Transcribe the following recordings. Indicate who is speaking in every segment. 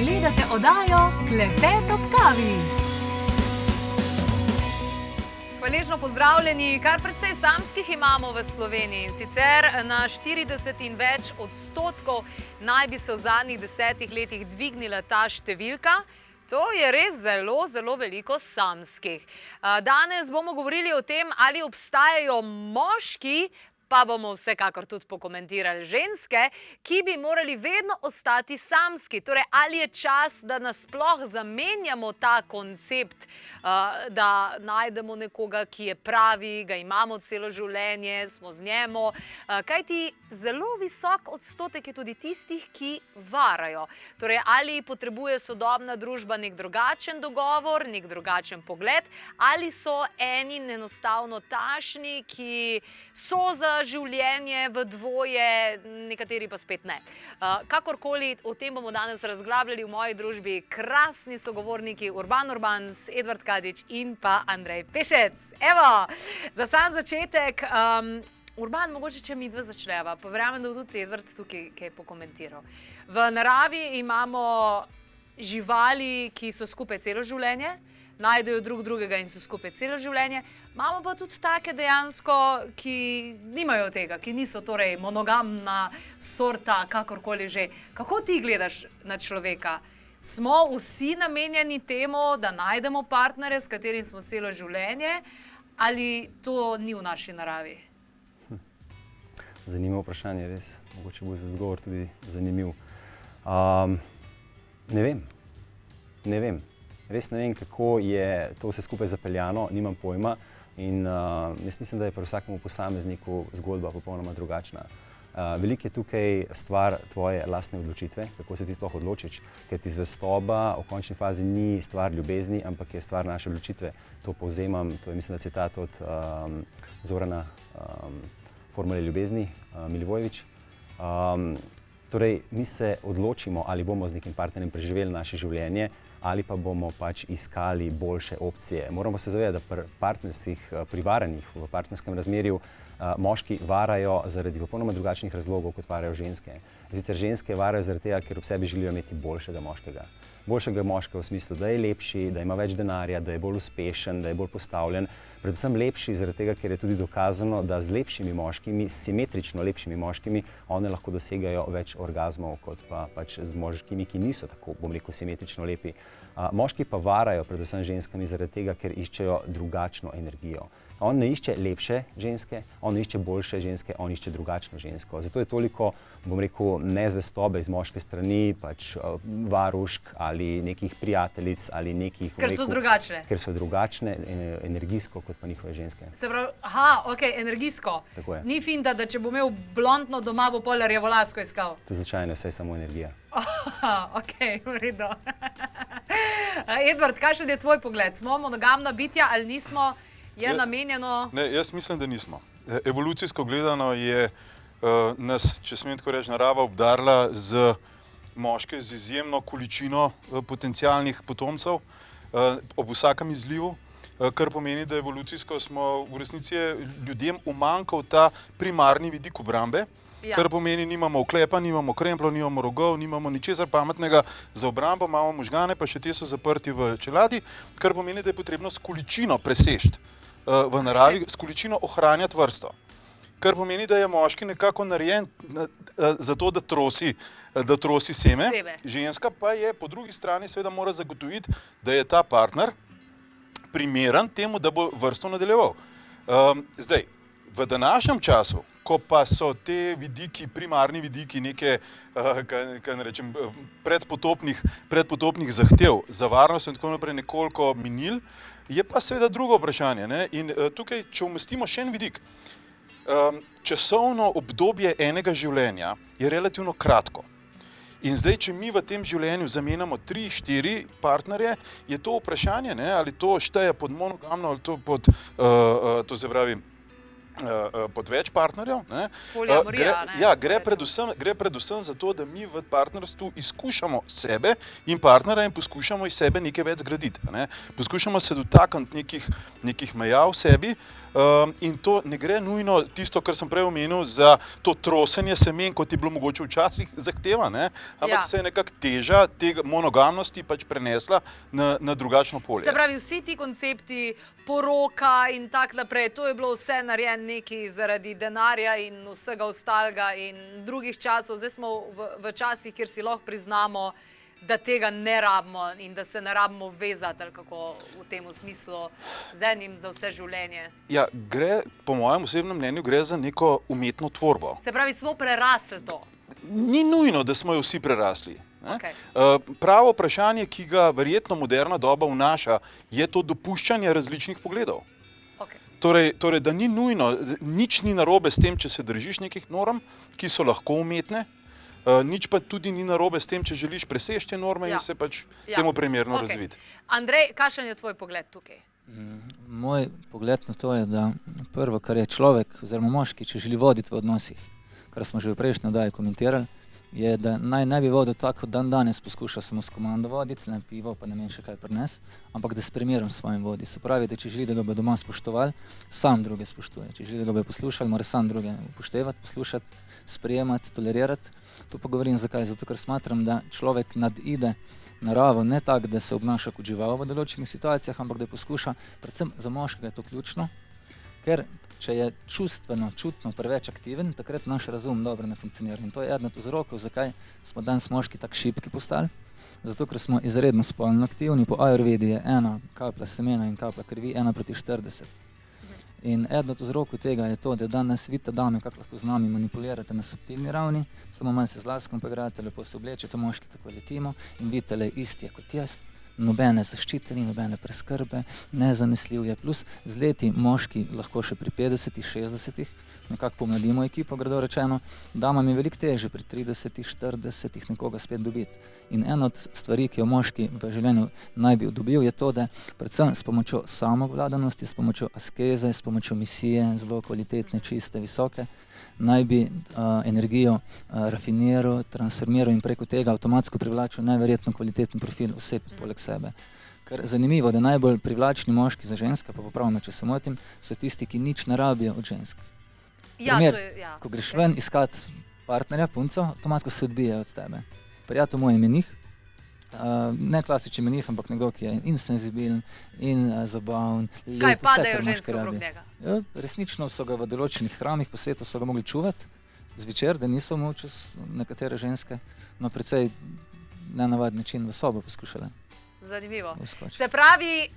Speaker 1: Gledate oddajo Klepet ob kavi. Hvaležno pozdravljeni, kar precej samskih imamo v Sloveniji. In sicer na 40 in več odstotkov naj bi se v zadnjih 10 letih dvignila ta številka. To je res zelo, zelo veliko samskih. Danes bomo govorili o tem, ali obstajajo moški, pa bomo vsekakor tudi pokomentirali ženske, ki bi morali vedno ostati samski. Torej, ali je čas, da nasploh zamenjamo ta koncept, da najdemo nekoga, ki je pravi, ga imamo celo življenje, smo z njemu. Kajti zelo visok odstotek je tudi tistih, ki varajo. Torej, ali potrebuje sodobna družba nek drugačen dogovor, nek drugačen pogled, ali so eni enostavno tašni, ki so za življenje v dvoje, nekateri pa spet ne. Kakorkoli, o tem bomo danes razglabljali v moji družbi krasni sogovorniki Urban Urbans, Edvard Kadič in pa Andrej Pešec. Evo, za sam začetek, Urban, mogoče če mi dva začneva, pa verjamem, da bo tudi Edvard tukaj kaj pokomentiral. V naravi imamo živali, ki so skupaj celo življenje, najdejo drug drugega in so skupaj celo življenje. Imamo pa tudi take dejansko, ki nimajo tega, ki niso torej monogamna sorta, kakorkoli že. Kako ti gledaš na človeka? Smo vsi namenjeni temu, da najdemo partnere, s katerim smo celo življenje, ali to ni v naši naravi?
Speaker 2: Zanimivo vprašanje, res. Mogoče bo odgovor tudi zanimiv. Ne vem. Res ne vem, kako je to vse skupaj zapeljano, nimam pojma. In jaz mislim, da je pri vsakemu posamezniku zgodba popolnoma drugačna. Veliko je tukaj stvar tvoje lastne odločitve, kako se ti sploh odločiš, ker ti zvestoba v končni fazi ni stvar ljubezni, ampak je stvar naše odločitve. To povzemam, to je mislim, da citat od Zorana Formule ljubezni, Milivojević. Torej, mi se odločimo, ali bomo z nekim partnerjem preživeli naše življenje, ali pa bomo pač iskali boljše opcije. Moramo se zavedati, da pri partnerstvih, pri varanjih, v partnerskem razmerju, moški varajo zaradi popolnoma drugačnih razlogov, kot varajo ženske. Sicer ženske varajo zaradi tega, ker ob sebi želijo imeti boljšega moškega. Boljšega moškega v smislu, da je lepši, da ima več denarja, da je bolj uspešen, da je bolj postavljen. Predvsem lepši zaradi tega, ker je tudi dokazano, da z lepšimi moškimi, simetrično lepšimi moškimi, one lahko dosegajo več orgazmov, kot pa pač z moškimi, ki niso tako, bom rekel, simetrično lepi. Moški pa varajo predvsem ženskami zaradi tega, ker iščejo drugačno energijo. On ne išče lepše ženske, on ne išče boljše ženske, on išče drugačno žensko. Zato je toliko, bom rekel, nezvestobe iz moške strani, pač varušk ali nekih prijateljic ali nekih...
Speaker 1: Ker so drugačne.
Speaker 2: Ker so drugačne energijsko, kot pa njihove ženske.
Speaker 1: Se pravi, okej, energijsko.
Speaker 2: Tako je.
Speaker 1: Ni finta, da če bo imel blondno doma, bo pol rjavolasko iskal.
Speaker 2: To je značajno, saj samo energija.
Speaker 1: Okej, v redu. Edvard, kakšen je tvoj pogled? Smo monogamna bitja ali nismo? Je namenjeno...
Speaker 3: Ne, jaz mislim, da nismo. Evolucijsko gledano je nas, če smem tako reči, narava obdarila z moške z izjemno količino potencialnih potomcev ob vsakem izlivu, kar pomeni, da evolucijsko smo v resnici ljudem umanjkal ta primarni vidik obrambe, kar pomeni, nimamo oklepa, nimamo krempljev, nimamo rogov, nimamo ničesar pametnega za obrambo, imamo možgane, pa še te so zaprti v čeladi, kar pomeni, da je potrebno s količino presežiti v naravi, s količino ohranjati vrsto. Kar pomeni, da je moški nekako narejen za to, da trosi seme. Ženska pa je po drugi strani seveda mora zagotoviti, da je ta partner primeren temu, da bo vrsto nadaljeval. Zdaj, v današnjem času, ko pa so te vidiki, primarni vidiki neke, kaj ne rečem, predpotopnih zahtev za varnost in tako naprej nekoliko minil, je pa seveda drugo vprašanje. In tukaj, če umestimo še en vidik, časovno obdobje enega življenja je relativno kratko. In zdaj, če mi v tem življenju zamenjamo 3-4 partnerje, je to vprašanje, ali to šteje pod monogamno ali to pod, to se pravi, pod več partnerjev.
Speaker 1: Polijamorija, ne?
Speaker 3: Ja, gre predvsem za to, da mi v partnerstvu izkušamo sebe in partnera in poskušamo iz sebe nekaj več zgraditi. Poskušamo se dotakniti nekih meja v sebi, In to ne gre nujno tisto, kar sem prej omenil, za to trosenje semen, kot je bilo mogoče včasih zahteva, ne? Ampak se je nekako teža tega monogamnosti pač prenesla na drugačno polje.
Speaker 1: Se pravi, vsi ti koncepti, poroka in tak naprej, to je bilo vse narejeno neki zaradi denarja in vsega ostalega in drugih časov. Zdaj smo v časih, kjer si lahko priznamo, da tega ne rabimo in da se ne rabimo vezati, ali kako v tem smislu, z enim za vse življenje.
Speaker 3: Ja, gre, po mojem osebnem mnenju, gre za neko umetno tvorbo.
Speaker 1: Se pravi, smo prerasli to.
Speaker 3: Ni nujno, da smo jo vsi prerasli.
Speaker 1: Okay.
Speaker 3: Pravo vprašanje, ki ga verjetno moderna doba vnaša, je to dopuščanje različnih pogledov.
Speaker 1: Okay.
Speaker 3: Torej, da ni nujno, nič ni narobe s tem, če se držiš nekih norm, ki so lahko umetne, nič pa tudi ni narobe s tem, če želiš preseči te norme in se pač temu primerno razviti.
Speaker 1: Andrej, kakšen je tvoj pogled tukaj?
Speaker 4: Moj pogled na to je, da prvo, kar je človek oziroma moški, če želi voditi v odnosih, kar smo že v prejšnji oddaji komentirali, je, da naj ne bi vodil tako, dan danes poskuša samo s komando voditi, ne pivo, pa ne vem še kaj prines, ampak da s primerom svojim vodi. Se pravi, da če želi, da ga bo doma spoštovali, sam druge spoštuje. Če želi, da ga bo poslušali, mora sam druge upoštevati, poslušati, sprejemati, tolerirati. To pa govorim zakaj? Zato, ker smatram, da človek nadide naravo ne tako, da se obnaša kot žival v določenih situacijah, ampak da poskuša, predvsem za moškega je to ključno, ker če je čustveno, čutno preveč aktiven, takrat naš razum dobro ne funkcionira. In to je eden od vzrokov, zakaj smo danes moški tako šibki postali. Zato, ker smo izredno spolno aktivni. Po Ayurvedi je ena kaplja semena in kaplja krvi 1:40. In eden od vzrokov tega je to, da danes vidite dame, kako lahko z nami manipulirate na subtilni ravni, samo manj se z laskom poigrate, lepo se oblečete, moški tako letimo in vidite, le isti je kot jaz. Nobene zaščite ni, nobene preskrbe, nezanesljiv je. Plus z leti moški lahko še pri 50-ih, 60-ih nekako pomladimo ekipo, grdo rečeno, damam je veliko težje pri 30-ih, 40-ih nekoga spet dobiti. In ena od stvari, ki jo moški v življenju naj bi dobil, je to, da predvsem s pomočjo samovladanosti, s pomočjo askeze, s pomočjo misije, zelo kvalitetne, čiste, visoke, naj bi energijo rafiniral, transformiral in preko tega avtomatsko privlačil najverjetno kvaliteten profil oseb poleg sebe. Ker zanimivo, da najbolj privlačni moški za ženske, pa popravno, če se motim, so tisti, ki nič ne rabijo od žensk. Primer, ko greš ven iskat partnerja, punco, avtomatsko se odbijajo od tebe. Prijatelj moj je menih, ne klasični menih, ampak nekdo, ki je in senzibilen, in zabaven.
Speaker 1: Kaj padajo ženske okrog njega?
Speaker 4: Ja, resnično so ga v določenih hramih po svetu so ga mogli čuvati zvečer, da niso mu čez nekatere ženske na precej nenavad način v sobo poskušale.
Speaker 1: Zanimivo.
Speaker 4: Uskočiti.
Speaker 1: Se pravi,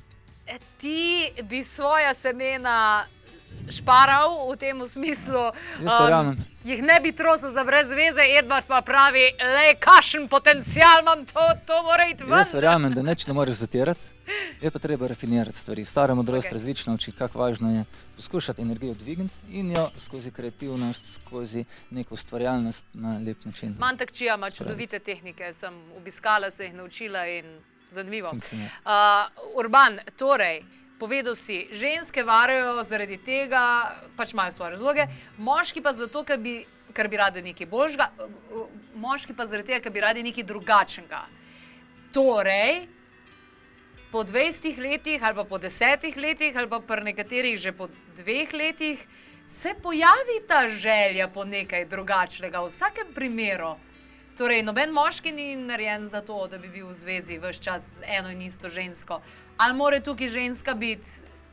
Speaker 1: ti bi svoja semena šparal v tem smislu, jih ne bi trosil za brez veze, Edvard pa pravi, lej, kakšen potencial imam, to mora iti ven.
Speaker 4: Jaz verjamem, da nič ne moreš zatirati, je pa treba rafinirati stvari. Stara modrost različna uči, kako važno je poskušati energijo dvigniti in jo skozi kreativnost, skozi neko ustvarjalnost na lep način.
Speaker 1: Mantak-Chia ima čudovite tehnike, sem obiskala, se jih naučila in zanimivo. Urban, torej, povedal si, ženske varajo zaradi tega, pač imajo svoje razloge, moški pa zato, ker bi radi nekaj boljšega, moški pa zaradi tega, ker bi radi nekaj drugačnega. Torej, po 20 letih ali pa po 10 letih ali pa pri nekaterih že po 2 letih se pojavi ta želja po nekaj drugačnega v vsakem primeru. Torej, noben moški ni narejen za to, da bi bil v zvezi ves čas z eno in isto žensko. Ali mora tukaj ženska biti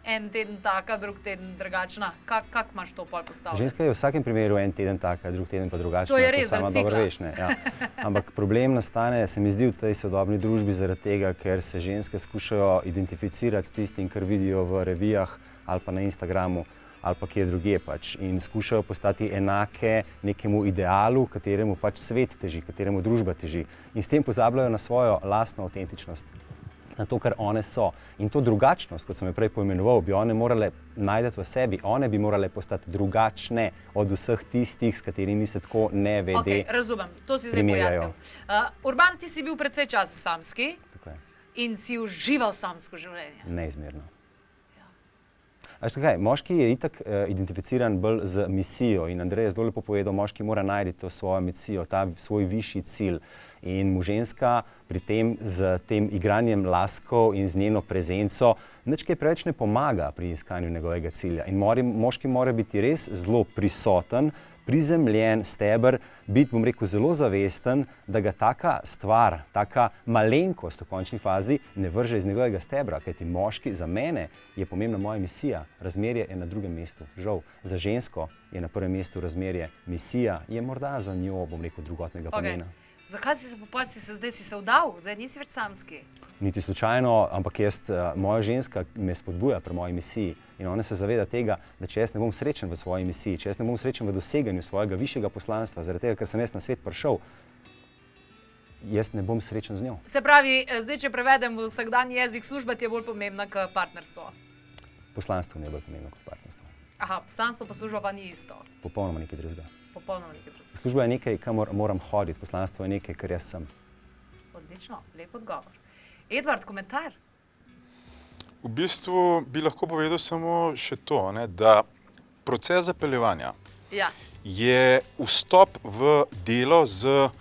Speaker 1: en teden taka, drug teden drugačna? Kako imaš to pol postavljati?
Speaker 2: Ženska je v vsakem primeru en teden taka, drug teden pa drugačna.
Speaker 1: To je res recikla.
Speaker 2: Ja. Ampak problem nastane, se mi zdi, v tej sodobni družbi zaradi tega, ker se ženske skušajo identificirati s tistim, kar vidijo v revijah ali pa na Instagramu ali pa kje drugje pač in skušajo postati enake nekemu idealu, kateremu pač svet teži, kateremu družba teži. In s tem pozabljajo na svojo lastno avtentičnost, na to, kar one so. In to drugačnost, kot sem jo prej poimenoval, bi one morale najti v sebi, one bi morale postati drugačne od vseh tistih, s katerimi se tako nevede
Speaker 1: primerjajo. Ok, razumem, to si zdaj pojasnil. Urban, ti si bil precej časa samski in si užival samsko življenje.
Speaker 2: Neizmerno. Moški je itak identificiran bolj z misijo in Andrej je zelo lepo povedal, moški mora najti to svojo misijo, ta svoj višji cilj. In mu ženska pri tem z tem igranjem laskov in z njeno prezenco nič kaj preveč ne pomaga pri iskanju njegovega cilja. In moški mora biti res zelo prisoten, prizemljen steber, biti, bom rekel, zelo zavesten, da ga taka stvar, taka malenkost v končni fazi ne vrže iz njegovega stebra, kajti moški za mene je pomembna moja misija, razmerje je na drugem mestu. Žal, za žensko je na prvem mestu razmerje, misija je morda za njo, bom rekel, drugotnega pomena.
Speaker 1: Zakaj si se zdaj vdal? Zdaj nisi več samski?
Speaker 2: Niti slučajno, ampak moja ženska me spodbuja pri moji misiji in ona se zaveda tega, da če jaz ne bom srečen v svoji misiji, če jaz ne bom srečen v doseganju svojega višjega poslanstva, zaradi tega, ker sem jaz na svet prišel, jaz ne bom srečen z njo.
Speaker 1: Se pravi, zdaj, če prevedem v vsakdanji jezik, služba ti je bolj pomembna kot partnerstvo?
Speaker 2: Poslanstvo mi je bolj pomembno kot partnerstvo.
Speaker 1: Aha, poslanstvo pa služba pa ni isto.
Speaker 2: Popolnoma nekaj drugega.
Speaker 1: Popolnoma nekaj drugega.
Speaker 2: Služba je nekaj, kamor moram hoditi, poslanstvo je nekaj, kar jaz sem.
Speaker 1: Odlično, lep odgovor. Edvard, komentar?
Speaker 3: V bistvu bi lahko povedal samo še to, da proces zapeljevanja je vstop v delo z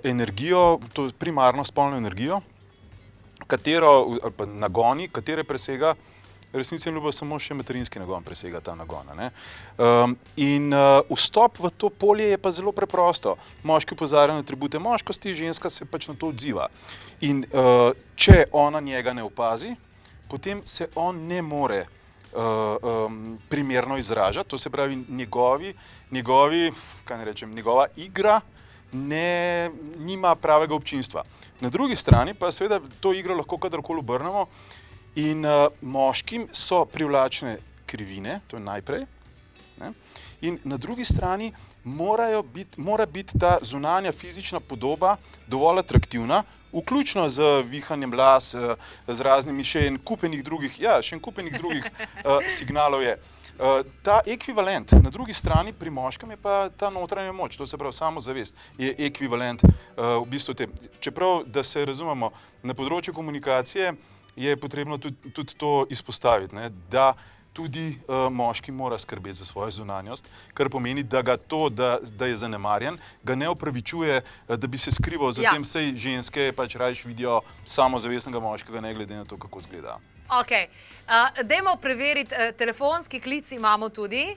Speaker 3: energijo, to primarno spolno energijo, ali pa nagoni, katere presega, resnici je ljubo samo še materinski nagon presega ta nagon. In vstop v to polje je pa zelo preprosto. Moški opozarja na atribute moškosti, ženska se pač na to odziva. In če ona njega ne opazi, potem se on ne more primerno izražati, to se pravi njegova igra nima pravega občinstva. Na drugi strani pa seveda to igro lahko kadarkoli obrnemo in moškim so privlačne krivine, to je najprej, in na drugi strani mora biti ta zunanja fizična podoba dovolj atraktivna, vključno z vihanjem las, z raznimi še en kupenih drugih signalov je. Ta ekvivalent na drugi strani pri moškem je pa ta notranja moč, to se pravi samozavest, je ekvivalent v bistvu te. Čeprav, da se razumemo, na področju komunikacije je potrebno tudi to izpostaviti, da tudi moški mora skrbeti za svojo zunanjost, kar pomeni, da ga to, da je zanemarjen, ga ne opravičuje, da bi se skrival, zatem sej ženske pač rajš vidijo samozavestnega moškega, ne glede na to, kako izgleda.
Speaker 1: Ok, dajmo preveriti, telefonski klic imamo tudi,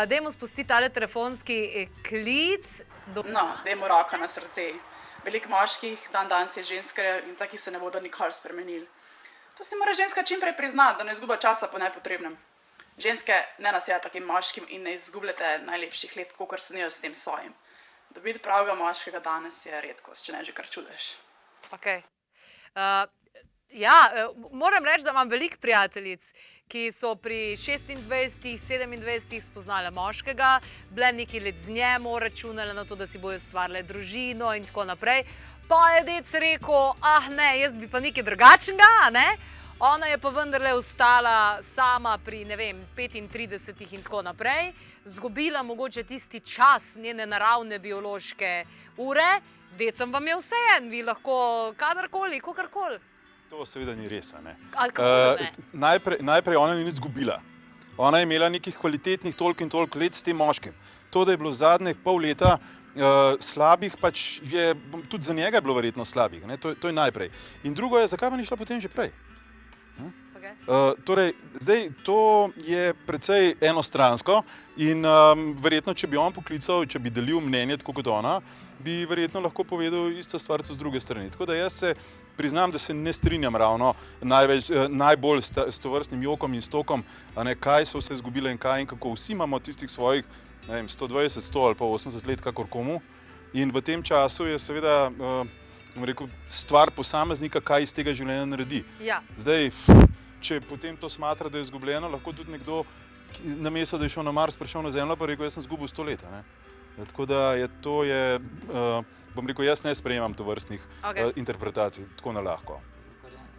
Speaker 1: dajmo spustiti tale telefonski klic.
Speaker 5: No, dajmo roko na srce. Veliko moških, danes je ženske in taki se ne bodo nikoli spremenili. To si mora ženska čimprej priznati, da ne izguba časa po nepotrebnem. Ženske ne naseda takim moškim in ne izgubljate najlepših let, kakor se nijo s tem svojim. Dobiti pravega moškega danes je redkost, če ne že kar čudež.
Speaker 1: Ok. Moram reči, da imam veliko prijateljic, ki so pri 26, 27 spoznale moškega, bile nekaj let z njemu, računale na to, da si bojo ustvarile družino in tako naprej. Pa je dec rekel, ne, jaz bi pa nekaj drugačnega, ne? Ona je pa vendarle ostala sama pri, ne vem, 35 in tako naprej, zgubila mogoče tisti čas njene naravne biološke ure, decem vam je vseeno, vi lahko kadarkoli, kakorkoli.
Speaker 3: To seveda ni res, ne.
Speaker 1: Kako da ne?
Speaker 3: Najprej ona ni izgubila. Ona je imela nekih kvalitetnih toliko in toliko let s tem moškim. To, da je bilo zadnje pol leta slabih, pač je, tudi za njega je bilo verjetno slabih, to je najprej. In drugo je, zakaj pa ni šla potem že prej? Torej, zdaj, to je precej enostransko in verjetno, če bi on poklical, če bi delil mnenje tako kot ona, bi verjetno lahko povedal isto stvar z druge strani. Tako da jaz se priznam, da se ne strinjam ravno najbolj s tovrstnim jokom in stokom, kaj so vse izgubile in kaj in kako. Vsi imamo tistih svojih 120, 100 ali pa 80 let, kakor komu. In v tem času je seveda stvar posameznika, kaj iz tega življenja naredi. Zdaj, če potem to smatra, da je izgubljeno, lahko tudi nekdo, namesto da je šel na Mars, prišel na Zemljo, pa rekel, jaz sem izgubil 100 let. Tako da jaz ne sprejemam tovrstnih interpretacij, tako na lahko.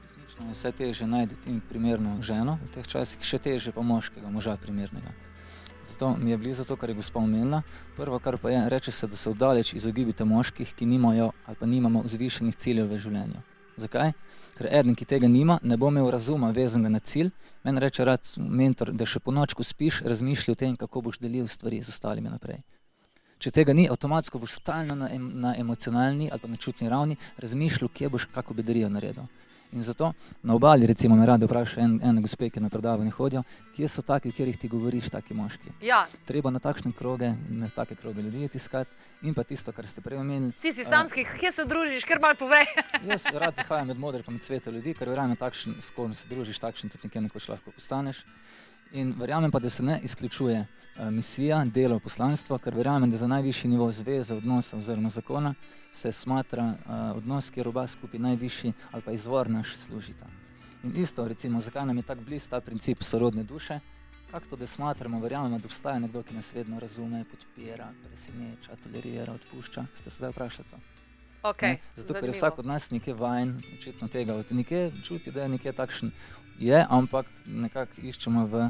Speaker 4: Resnično je vse težje najti primerno ženo, v teh časih še težje pa moškega, moža primernega. Zato mi je blizu to, kar je gospa omenila. Prvo, kar pa je, reče se, da se vdaleč izogibite moških, ki nimajo ali pa nimamo vzvišenih ciljev v življenju. Zakaj? Ker eden, ki tega nima, ne bo imel razuma vezanega na cilj. Meni reče rad mentor, da še po noč, ko spiš, razmišlja o tem, kako boš delil stvari z ostalimi naprej. Če tega ni, avtomatsko boš stalno na emocionalni ali pa na čutni ravni razmišljal, kje boš kako bedarijo naredil. In zato na obali, recimo, me rade vpraša ene gospe, ki na predavanje hodijo, kje so taki, kjer jih ti govoriš, taki moški.
Speaker 1: Ja.
Speaker 4: Treba na takšne kroge, na take kroge ljudi tiskati in pa tisto, kar ste prej omenili.
Speaker 1: Ti si samski, kje se družiš, kar malo povej.
Speaker 4: Jaz rad zahajam med modre pa med svete ljudi, ker verjamem takšen, s kom se družiš, takšen tudi nekje nekoč lahko postaneš. In verjamem pa, da se ne izključuje misija, delo, poslanstvo, ker verjamem, da za najvišji nivo zveze, odnosa oziroma zakona se smatra odnos, kjer oba skupaj najvišji ali pa izvor naš služita. In isto, recimo, zakaj nam je tak bliz ta princip sorodne duše, kako to, da smatramo, verjamemo, da obstaja nekdo, ki nas vedno razume, podpira, preseneča, tolerira, odpušča. Ste se daj vprašati to?
Speaker 1: Okay,
Speaker 4: zato, ker je vsak od nas nekje vajen, očitno tega, od nekje čuti, da je nekje takšen je, ampak nekako iščemo v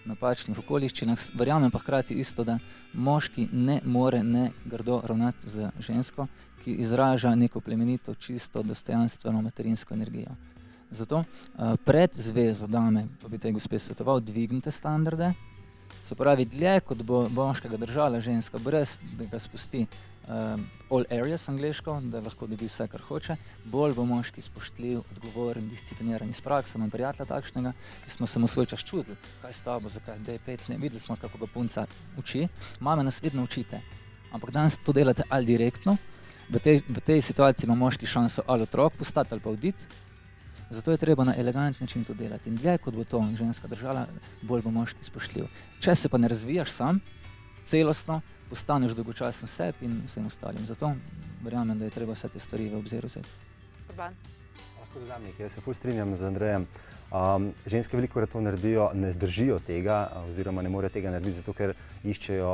Speaker 4: napačnih okoliščinah. Verjamem pa hkrati isto, da moški ne more ne grdo ravnati z žensko, ki izraža neko plemenito, čisto, dostojanstveno materinsko energijo. Zato pred zvezo dame, to bi tej gospe svetoval, dvignite standarde, se pravi dlje, kot bo moškega držala ženska, brez da ga spusti all areas angleško, da lahko dobi vse, kar hoče, bolj bo moški spoštljiv, odgovoren, discipliniran iz prakse. Imam prijatelja takšnega, ki smo se mu svoj čas čudili, kaj s tabo, zakaj, dej pet, ne, videli smo, kako ga punca uči. Mame nas vedno učite, ampak danes to delate ali direktno, v tej situaciji ima moški šanso ali otrok postati ali pa oditi, zato je treba na elegant način to delati. In dlje, kot bo to ženska držala, bolj bo moški spoštljiv. Če se pa ne razvijaš sam, celostno, postaneš dolgočasen sebi in vsem ostalim. Zato verjamem, da je treba vse te stvari v obzir vzeti.
Speaker 2: Lahko dodam nekaj, jaz se ful strinjam z Andrejem. Ženske velikokrat to naredijo, ne zdržijo tega oziroma ne morejo tega narediti, zato ker iščejo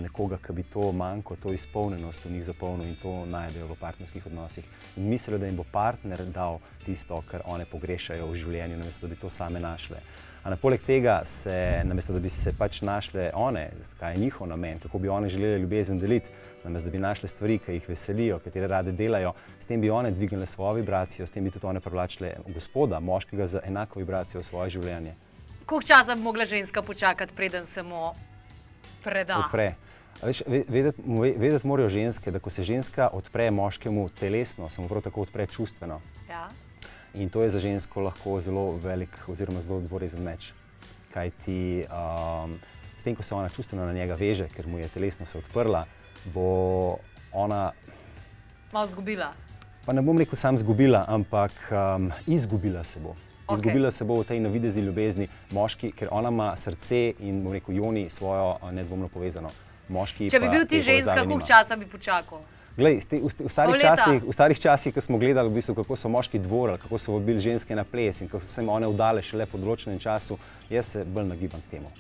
Speaker 2: nekoga, ki bi to manjko, to izpolnjenost v njih zapolnil in to najdejo v partnerskih odnosih. In mislijo, da jim bo partner dal tisto, kar one pogrešajo v življenju, namesto da bi to same našle. A poleg tega se, namesto da bi se pač našle one, kaj je njihov namen, kako bi one želeli ljubezen deliti, namesto da bi našle stvari, ki jih veselijo, katere rade delajo, s tem bi one dvignile svojo vibracijo, s tem bi tudi one privlačile gospoda, moškega z enako vibracijo v svoje življenje.
Speaker 1: Koliko časa bi mogla ženska počakati, preden se mu preda?
Speaker 2: Odpre. Vedeti morajo ženske, da ko se ženska odpre moškemu telesno, se mu prav tako odpre čustveno.
Speaker 1: Ja.
Speaker 2: In to je za žensko lahko zelo velik oziroma zelo dvorezen meč. Kajti s tem, ko se ona čustveno na njega veže, ker mu je telesno se odprla, bo ona...
Speaker 1: Malo zgubila.
Speaker 2: Pa ne bom rekel sam zgubila, ampak izgubila se bo. Izgubila se bo v tej navidezi ljubezni moški, ker ona ima srce in, bom rekel, joni svojo nedvomno povezano. Moški
Speaker 1: če bi bil ti ženska, koliko časa bi počakal?
Speaker 2: Glej, v starih časih, ko smo gledali, v bistvu, kako so moški dvorili, kako so vabili ženske na ples in kako so se one vdale šele po določenem času, jaz se bolj nagibam k temu.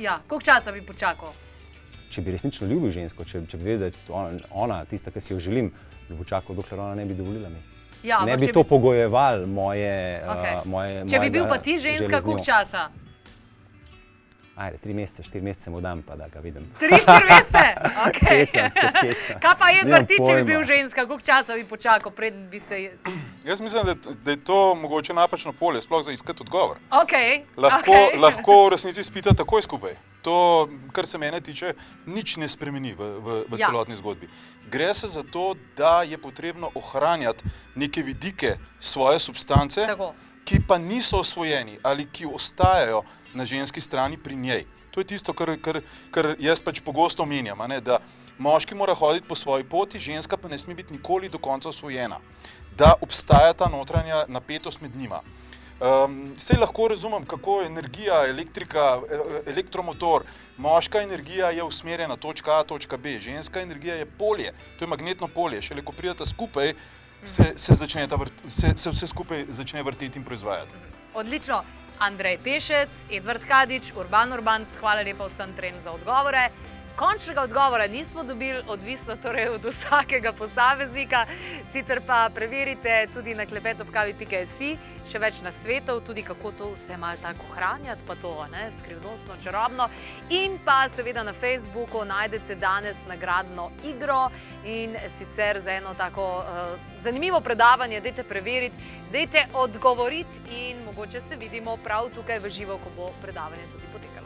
Speaker 1: Ja, koliko časa bi počakal?
Speaker 2: Če bi resnično ljubil žensko, če bi vedel, da je ona tista, ki si jo želim, bi počakal, dokler ona ne bi dovolila mi.
Speaker 1: Ja,
Speaker 2: ne bi to pogojeval moje...
Speaker 1: Če bi bil pa ti ženska, koliko časa?
Speaker 2: Ajde, 3 mesece, 4 mesece mu dam, pa da ga vidim.
Speaker 1: 3-4 mesece? Okay.
Speaker 2: Kecam.
Speaker 1: Kaj pa Edvard, ti, če bi bil ženska, koliko časa bi počakal, preden bi se...
Speaker 3: Jaz mislim, da je to mogoče napačno polje, sploh za iskati odgovor. Lahko v resnici spita takoj skupaj. To, kar se mene tiče, nič ne spremeni v celotni zgodbi. Gre se za to, da je potrebno ohranjati neke vidike svoje substance, ki pa niso osvojeni ali ki ostajajo na ženski strani pri njej. To je tisto, kar jaz pač pogosto omenjam, da moški mora hoditi po svoji poti, ženska pa ne sme biti nikoli do konca osvojena. Da obstaja ta notranja napetost med njima. Saj lahko razumem, kako je energija, elektrika, elektromotor, moška energija je usmerjena točka A, točka B, ženska energija je polje, to je magnetno polje, šele ko prideta skupaj, se vse skupaj začne vrteti in proizvajati.
Speaker 1: Odlično. Andrej Pešec, Edvard Kadič, Urban Urbanc, hvala lepa vsem trem za odgovore. Končnega odgovora nismo dobili, odvisno torej od vsakega posameznika. Sicer pa preverite tudi na klepetobkavi.si še več nasvetov, tudi kako to vse malo tako ohranjati, pa to skrivnostno, čarobno. In pa seveda na Facebooku najdete danes nagradno igro in sicer za eno tako zanimivo predavanje, dajte preveriti, dajte odgovoriti in mogoče se vidimo prav tukaj v živo, ko bo predavanje tudi potekalo.